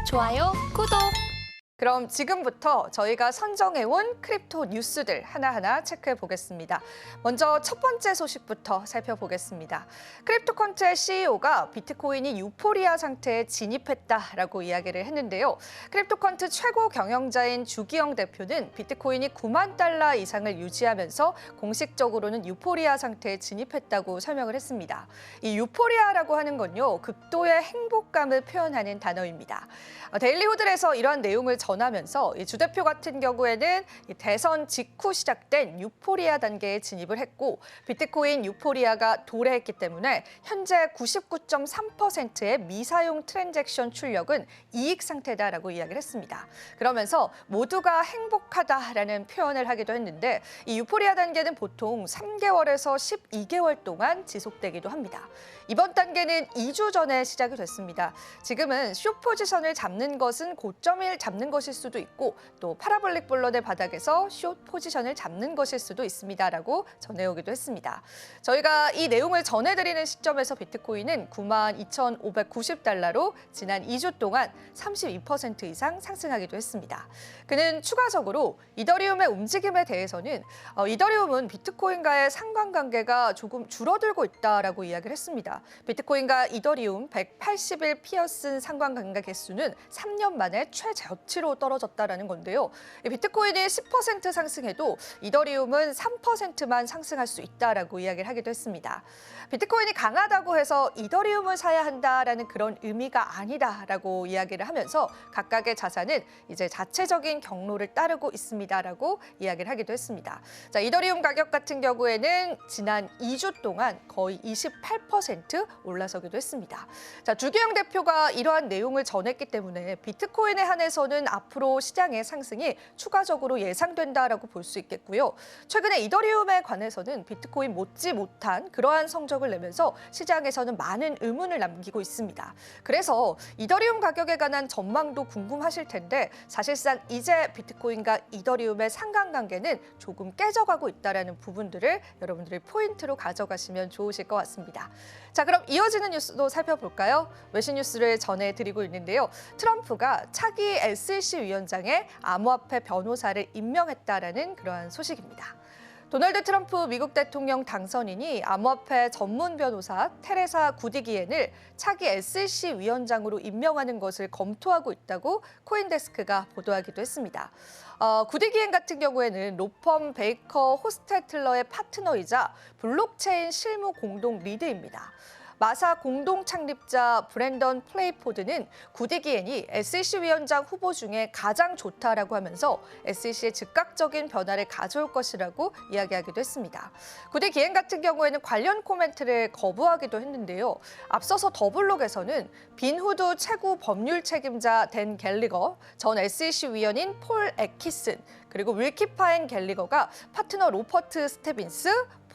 좋아요, 구독! 그럼 지금부터 저희가 선정해온 크립토 뉴스들 하나하나 체크해 보겠습니다. 먼저 첫 번째 소식부터 살펴보겠습니다. 크립토컨트의 CEO가 비트코인이 유포리아 상태에 진입했다라고 이야기를 했는데요. 크립토컨트 최고 경영자인 주기영 대표는 비트코인이 9만 달러 이상을 유지하면서 공식적으로는 유포리아 상태에 진입했다고 설명을 했습니다. 이 유포리아라고 하는 건요, 극도의 행복감을 표현하는 단어입니다. 데일리 호들에서 이러한 내용을 전하면서 주 대표 같은 경우에는 대선 직후 시작된 유포리아 단계에 진입을 했고 비트코인 유포리아가 도래했기 때문에 현재 99.3%의 미사용 트랜잭션 출력은 이익 상태다라고 이야기를 했습니다. 그러면서 모두가 행복하다라는 표현을 하기도 했는데 이 유포리아 단계는 보통 3개월에서 12개월 동안 지속되기도 합니다. 이번 단계는 2주 전에 시작이 됐습니다. 지금은 숏 포지션을 잡는 것은 고점을 잡는 것일 수도 있고 또 파라볼릭 블러드 바닥에서 숏 포지션을 잡는 것일 수도 있습니다라고 전해오기도 했습니다. 저희가 이 내용을 전해드리는 시점에서 비트코인은 92,590달러로 지난 2주 동안 32% 이상 상승하기도 했습니다. 그는 추가적으로 이더리움의 움직임에 대해서는 이더리움은 비트코인과의 상관관계가 조금 줄어들고 있다라고 이야기를 했습니다. 비트코인과 이더리움 180일 피어슨 상관관계 개수는 3년 만에 최저치로 떨어졌다라는 건데요. 비트코인이 10% 상승해도 이더리움은 3%만 상승할 수 있다라고 이야기를 하기도 했습니다. 비트코인이 강하다고 해서 이더리움을 사야 한다라는 그런 의미가 아니다라고 이야기를 하면서 각각의 자산은 이제 자체적인 경로를 따르고 있습니다라고 이야기를 하기도 했습니다. 자, 이더리움 가격 같은 경우에는 지난 2주 동안 거의 28% 올라서기도 했습니다. 자, 주기영 대표가 이러한 내용을 전했기 때문에 비트코인에 한해서는 앞으로 시장의 상승이 추가적으로 예상된다라고 볼 수 있겠고요. 최근에 이더리움에 관해서는 비트코인 못지 못한 그러한 성적을 내면서 시장에서는 많은 의문을 남기고 있습니다. 그래서 이더리움 가격에 관한 전망도 궁금하실 텐데 사실상 이제 비트코인과 이더리움의 상관관계는 조금 깨져가고 있다는 부분들을 여러분들이 포인트로 가져가시면 좋으실 것 같습니다. 자, 그럼 이어지는 뉴스도 살펴볼까요? 외신 뉴스를 전해드리고 있는데요. 트럼프가 차기 SEC 위원장에 암호화폐 변호사를 임명했다라는 그러한 소식입니다. 도널드 트럼프 미국 대통령 당선인이 암호화폐 전문 변호사 테레사 구디기엔을 차기 SEC 위원장으로 임명하는 것을 검토하고 있다고 코인데스크가 보도하기도 했습니다. 구디기엔 같은 경우에는 로펌 베이커 호스테틀러의 파트너이자 블록체인 실무 공동 리드입니다. 마사 공동 창립자 브랜던 플레이포드는 구디기엔이 SEC 위원장 후보 중에 가장 좋다라고 하면서 SEC의 즉각적인 변화를 가져올 것이라고 이야기하기도 했습니다. 구디기엔 같은 경우에는 관련 코멘트를 거부하기도 했는데요. 앞서서 더블록에서는 빈 후드 최고 법률 책임자 댄 갤리거, 전 SEC 위원인 폴 애키슨, 그리고 윌키파엔 갤리거가 파트너 로퍼트 스테빈스,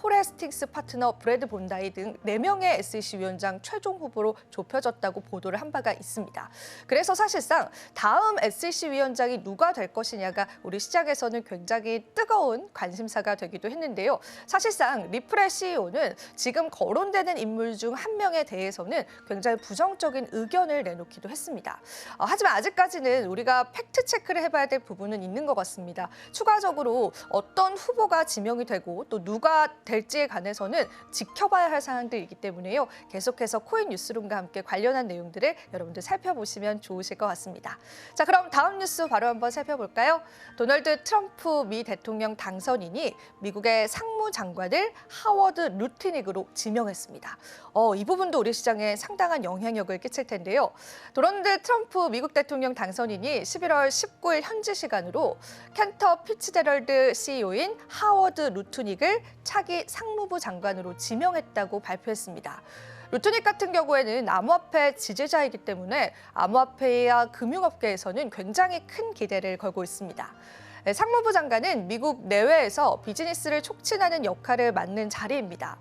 포레스틱스 파트너 브래드 본다이 등 4명의 SEC 위원장 최종 후보로 좁혀졌다고 보도를 한 바가 있습니다. 그래서 사실상 다음 SEC 위원장이 누가 될 것이냐가 우리 시장에서는 굉장히 뜨거운 관심사가 되기도 했는데요. 사실상 리플의 CEO는 지금 거론되는 인물 중 한 명에 대해서는 굉장히 부정적인 의견을 내놓기도 했습니다. 하지만 아직까지는 우리가 팩트 체크를 해봐야 될 부분은 있는 것 같습니다. 추가적으로 어떤 후보가 지명이 되고 또 누가 될지에 관해서는 지켜봐야 할 사항들이기 때문에요. 계속해서 코인 뉴스룸과 함께 관련한 내용들을 여러분들 살펴보시면 좋으실 것 같습니다. 자, 그럼 다음 뉴스 바로 한번 살펴볼까요? 도널드 트럼프 미 대통령 당선인이 미국의 상무장관을 하워드 루트닉으로 지명했습니다. 이 부분도 우리 시장에 상당한 영향력을 끼칠 텐데요. 도널드 트럼프 미국 대통령 당선인이 11월 19일 현지 시간으로 켄터 피츠제럴드 CEO인 하워드 루트닉을 차기 상무부 장관으로 지명했다고 발표했습니다. 루트닉 같은 경우에는 암호화폐 지지자이기 때문에 암호화폐와 금융업계에서는 굉장히 큰 기대를 걸고 있습니다. 상무부 장관은 미국 내외에서 비즈니스를 촉진하는 역할을 맡는 자리입니다.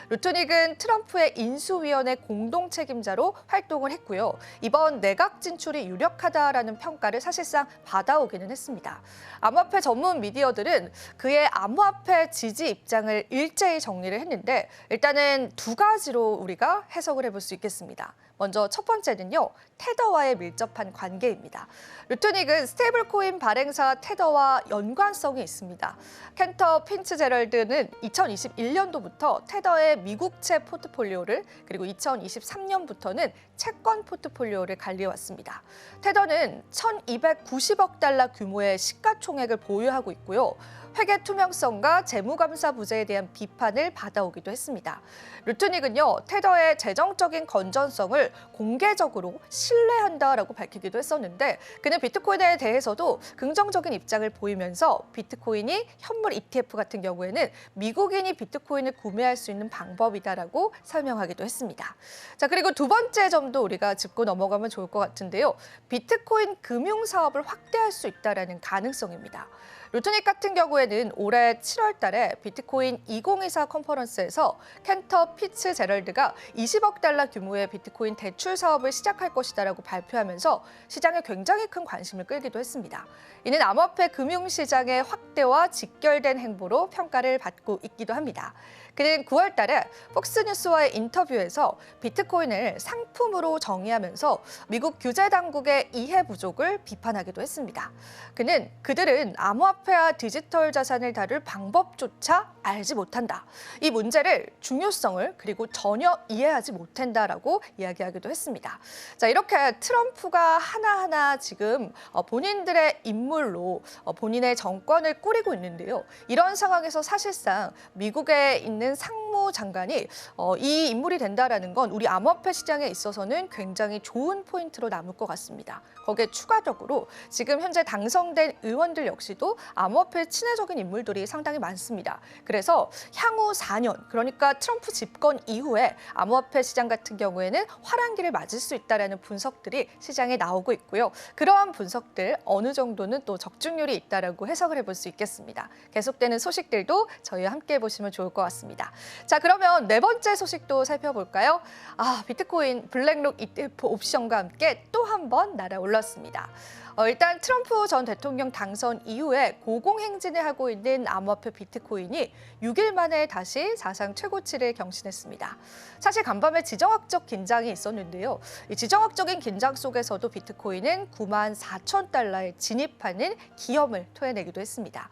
루트닉은 트럼프의 인수위원회 공동 책임자로 활동을 했고요. 이번 내각 진출이 유력하다라는 평가를 사실상 받아오기는 했습니다. 암호화폐 전문 미디어들은 그의 암호화폐 지지 입장을 일제히 정리를 했는데 일단은 두 가지로 우리가 해석을 해볼 수 있겠습니다. 먼저 첫 번째는요, 테더와의 밀접한 관계입니다. 루트닉은 스테이블 코인 발행사 테더와 연관성이 있습니다. 켄터 핀츠제럴드는 2021년도부터 테더의 미국채 포트폴리오를, 그리고 2023년부터는 채권 포트폴리오를 관리해왔습니다. 테더는 1,290억 달러 규모의 시가총액을 보유하고 있고요. 회계 투명성과 재무감사 부재에 대한 비판을 받아오기도 했습니다. 루트닉은요, 테더의 재정적인 건전성을 공개적으로 신뢰한다라고 밝히기도 했었는데, 그는 비트코인에 대해서도 긍정적인 입장을 보이면서 비트코인이 현물 ETF 같은 경우에는 미국인이 비트코인을 구매할 수 있는 방법이다라고 설명하기도 했습니다. 자, 그리고 두 번째 점도 우리가 짚고 넘어가면 좋을 것 같은데요. 비트코인 금융 사업을 확대할 수 있다라는 가능성입니다. 루트닉 같은 경우에는 올해 7월 달에 비트코인 2024 컨퍼런스에서 켄터 피츠제럴드가 20억 달러 규모의 비트코인 대출 사업을 시작할 것이다라고 발표하면서 시장에 굉장히 큰 관심을 끌기도 했습니다. 이는 암호화폐 금융시장의 확대와 직결된 행보로 평가를 받고 있기도 합니다. 그는 9월 달에 폭스뉴스와의 인터뷰에서 비트코인을 상품으로 정의하면서 미국 규제 당국의 이해 부족을 비판하기도 했습니다. 그는 그들은 암호화폐와 디지털 자산을 다룰 방법조차 알지 못한다. 이 문제를 중요성을 그리고 전혀 이해하지 못한다라고 이야기하기도 했습니다. 자, 이렇게 트럼프가 하나하나 지금 본인들의 인물로 본인의 정권을 꾸리고 있는데요. 이런 상황에서 사실상 미국에 있는 상무장관이 이 인물이 된다라는 건 우리 암호화폐 시장에 있어서는 굉장히 좋은 포인트로 남을 것 같습니다. 거기에 추가적으로 지금 현재 당선된 의원들 역시도 암호화폐 친화적인 인물들이 상당히 많습니다. 그래서 향후 4년, 그러니까 트럼프 집권 이후에 암호화폐 시장 같은 경우에는 화랑기를 맞을 수 있다라는 분석들이 시장에 나오고 있고요. 그러한 분석들 어느 정도는 또 적중률이 있다라고 해석을 해볼 수 있겠습니다. 계속되는 소식들도 저희와 함께 보시면 좋을 것 같습니다. 자, 그러면 네 번째 소식도 살펴볼까요? 비트코인 블랙록 ETF 옵션과 함께 또 한 번 날아올랐습니다. 일단 트럼프 전 대통령 당선 이후에 고공행진을 하고 있는 암호화폐 비트코인이 6일 만에 다시 사상 최고치를 경신했습니다. 사실 간밤에 지정학적 긴장이 있었는데요. 이 지정학적인 긴장 속에서도 비트코인은 94,000달러에 진입하는 기염을 토해내기도 했습니다.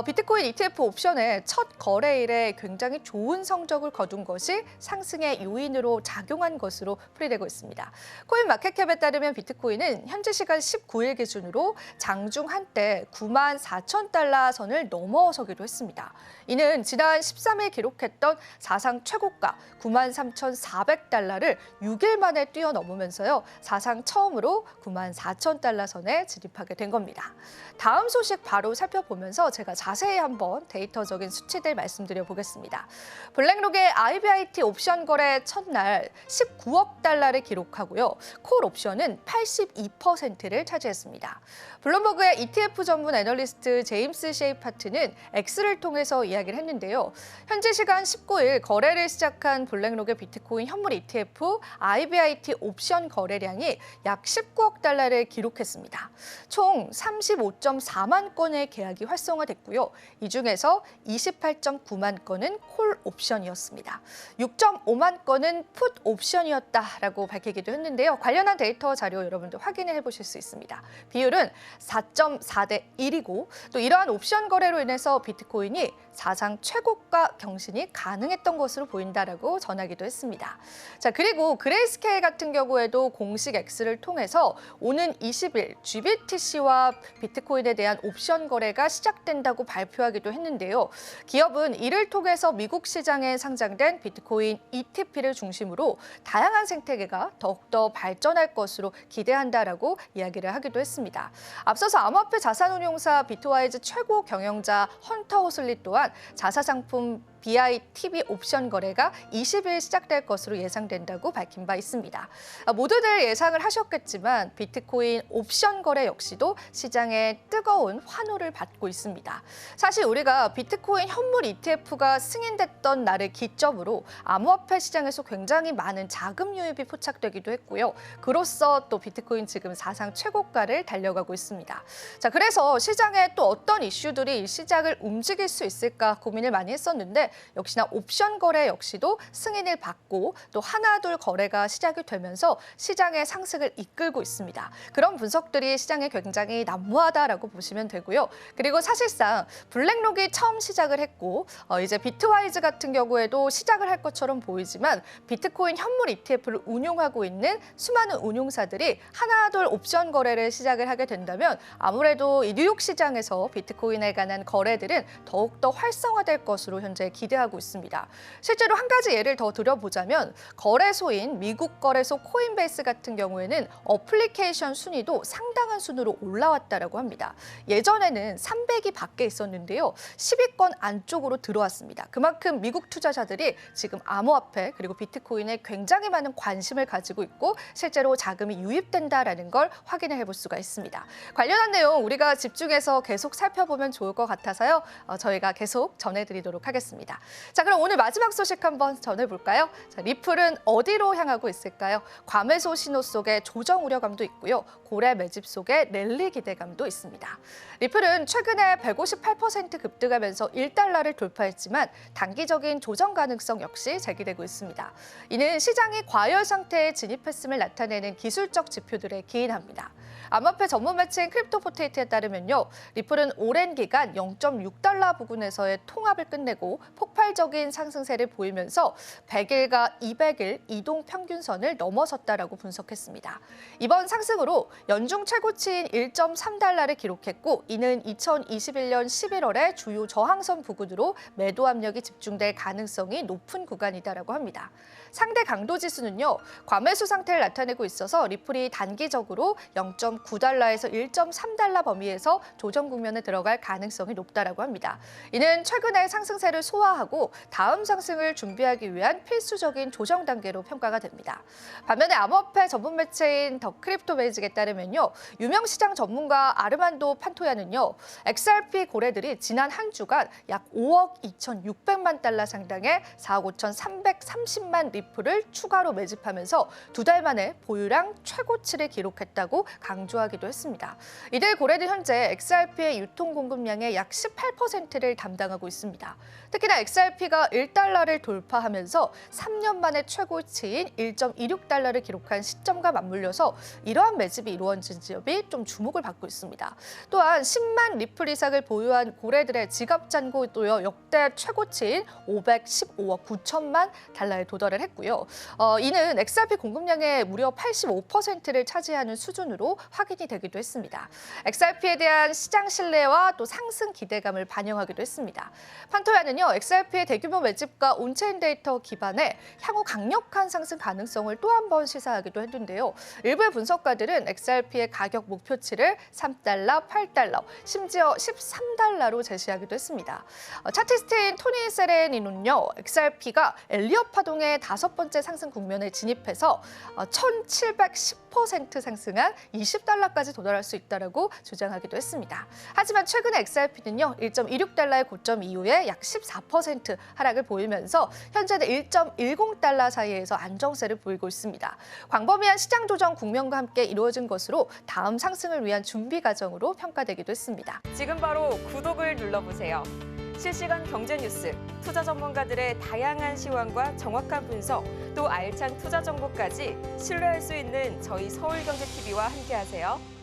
비트코인 ETF 옵션의 첫 거래일에 굉장히 좋은 성적을 거둔 것이 상승의 요인으로 작용한 것으로 풀이되고 있습니다. 코인마켓캡에 따르면 비트코인은 현지 시간 19일 기준으로 장중 한때 94,000달러 선을 넘어서기도 했습니다. 이는 지난 13일 기록했던 사상 최고가 93,400달러를 6일 만에 뛰어넘으면서요. 사상 처음으로 94,000달러 선에 진입하게 된 겁니다. 다음 소식 바로 살펴보면서 제가 자세히 한번 데이터적인 수치들 말씀드려 보겠습니다. 블랙록의 IBIT 옵션 거래 첫날 19억 달러를 기록하고요. 콜 옵션은 82%를 차지했습니다. 블룸버그의 ETF 전문 애널리스트 제임스 셰이파트는 X를 통해서 이야기를 했는데요. 현지 시간 19일 거래를 시작한 블랙록의 비트코인 현물 ETF IBIT 옵션 거래량이 약 19억 달러를 기록했습니다. 총 35.4만 건의 계약이 활성화됐고요. 이 중에서 28.9만 건은 콜 옵션이었습니다. 6.5만 건은 풋 옵션이었다라고 밝히기도 했는데요. 관련한 데이터 자료 여러분들 확인을 해보실 수 있습니다. 비율은 4.4대 1이고 또 이러한 옵션 거래로 인해서 비트코인이 사상 최고가 경신이 가능했던 것으로 보인다라고 전하기도 했습니다. 자, 그리고 그레이스케일 같은 경우에도 공식 X를 통해서 오는 20일 GBTC와 비트코인에 대한 옵션 거래가 시작된다고 발표하기도 했는데요. 기업은 이를 통해서 미국 시장에 상장된 비트코인 ETP를 중심으로 다양한 생태계가 더욱더 발전할 것으로 기대한다라고 이야기를 하기도 했습니다. 앞서서 암호화폐 자산운용사 비트와이즈 최고 경영자 헌터 호슬리 또한 자사상품 BITB 옵션 거래가 20일 시작될 것으로 예상된다고 밝힌 바 있습니다. 모두들 예상을 하셨겠지만 비트코인 옵션 거래 역시도 시장에 뜨거운 환호를 받고 있습니다. 사실 우리가 비트코인 현물 ETF가 승인됐던 날을 기점으로 암호화폐 시장에서 굉장히 많은 자금 유입이 포착되기도 했고요. 그로써 또 비트코인 지금 사상 최고가를 달려가고 있습니다. 자, 그래서 시장에 또 어떤 이슈들이 이 시장을 움직일 수 있을까 고민을 많이 했었는데 가운데 역시나 옵션 거래 역시도 승인을 받고 또 하나둘 거래가 시작이 되면서 시장의 상승을 이끌고 있습니다. 그런 분석들이 시장에 굉장히 난무하다라고 보시면 되고요. 그리고 사실상 블랙록이 처음 시작을 했고 이제 비트와이즈 같은 경우에도 시작을 할 것처럼 보이지만 비트코인 현물 ETF를 운용하고 있는 수많은 운용사들이 하나둘 옵션 거래를 시작을 하게 된다면 아무래도 이 뉴욕 시장에서 비트코인에 관한 거래들은 더욱더 활성화될 것으로 현재 기대하고 있습니다. 실제로 한 가지 예를 더 들어보자면 거래소인 미국 거래소 코인베이스 같은 경우에는 어플리케이션 순위도 상당한 순으로 올라왔다라고 합니다. 예전에는 300위 밖에 있었는데요. 10위권 안쪽으로 들어왔습니다. 그만큼 미국 투자자들이 지금 암호화폐 그리고 비트코인에 굉장히 많은 관심을 가지고 있고 실제로 자금이 유입된다라는 걸 확인을 해볼 수가 있습니다. 관련한 내용 우리가 집중해서 계속 살펴보면 좋을 것 같아서요. 저희가 계속 전해드리도록 하겠습니다. 자, 그럼 오늘 마지막 소식 한번 전해볼까요? 자, 리플은 어디로 향하고 있을까요? 과매수 신호 속에 조정 우려감도 있고요. 고래 매집 속에 랠리 기대감도 있습니다. 리플은 최근에 158% 급등하면서 1달러를 돌파했지만 단기적인 조정 가능성 역시 제기되고 있습니다. 이는 시장이 과열 상태에 진입했음을 나타내는 기술적 지표들에 기인합니다. 암호화폐 전문 매체인 크립토포테이트에 따르면요. 리플은 오랜 기간 0.6달러 부근에서의 통합을 끝내고 폭발적인 상승세를 보이면서 100일과 200일 이동 평균선을 넘어섰다라고 분석했습니다. 이번 상승으로 연중 최고치인 1.3달러를 기록했고 이는 2021년 11월에 주요 저항선 부근으로 매도 압력이 집중될 가능성이 높은 구간이다라고 합니다. 상대 강도 지수는요. 과매수 상태를 나타내고 있어서 리플이 단기적으로 0.9달러에서 1.3달러 범위에서 조정 국면에 들어갈 가능성이 높다라고 합니다. 이는 최근의 상승세를 소화하고 다음 상승을 준비하기 위한 필수적인 조정 단계로 평가가 됩니다. 반면에 암호화폐 전문 매체인 더 크립토 베이직에 따르면요. 유명 시장 전문가 아르만도 판토야는요. XRP 고래들이 지난 한 주간 약 5억 2,600만 달러 상당의 4억 5,330만 리플을 추가로 매집하면서 두 달 만에 보유량 최고치를 기록했다고 강조하기도 했습니다. 이들 고래들 현재 XRP의 유통 공급량의 약 18%를 담당하고 있습니다. 특히나 XRP가 1달러를 돌파하면서 3년 만에 최고치인 1.26달러를 기록한 시점과 맞물려서 이러한 매집이 이루어진 지역이 좀 주목을 받고 있습니다. 또한 10만 리플 이상을 보유한 고래들의 지갑 잔고도 역대 최고치인 515억 9천만 달러에 도달을 했고요. 이는 XRP 공급량의 무려 85%를 차지하는 수준으로 확인이 되기도 했습니다. XRP에 대한 시장 신뢰와 또 상승 기대감을 반영하기도 했습니다. 판토야는요, XRP의 대규모 매집과 온체인 데이터 기반에 향후 강력한 상승 가능성을 또 한 번 시사하기도 했는데요. 일부 분석가들은 XRP의 가격 목표치를 3달러, 8달러, 심지어 13달러로 제시하기도 했습니다. 차티스트인 토니 세레니는요, XRP가 엘리엇 파동의 5번째 상승 국면에 진입해서 1,710% 상승한 20달러까지 도달할 수 있다고 주장하기도 했습니다. 하지만 최근에 XRP는요, 1.26달러의 고점 이후에 약 14% 하락을 보이면서 현재는 1.10달러 사이에서 안정세를 보이고 있습니다. 광범위한 시장 조정 국면과 함께 이루어진 것으로 다음 상승을 위한 준비 과정으로 평가되기도 했습니다. 지금 바로 구독을 눌러보세요. 실시간 경제 뉴스, 투자 전문가들의 다양한 시황과 정확한 분석, 또 알찬 투자 정보까지 신뢰할 수 있는 저희 서울경제TV와 함께하세요.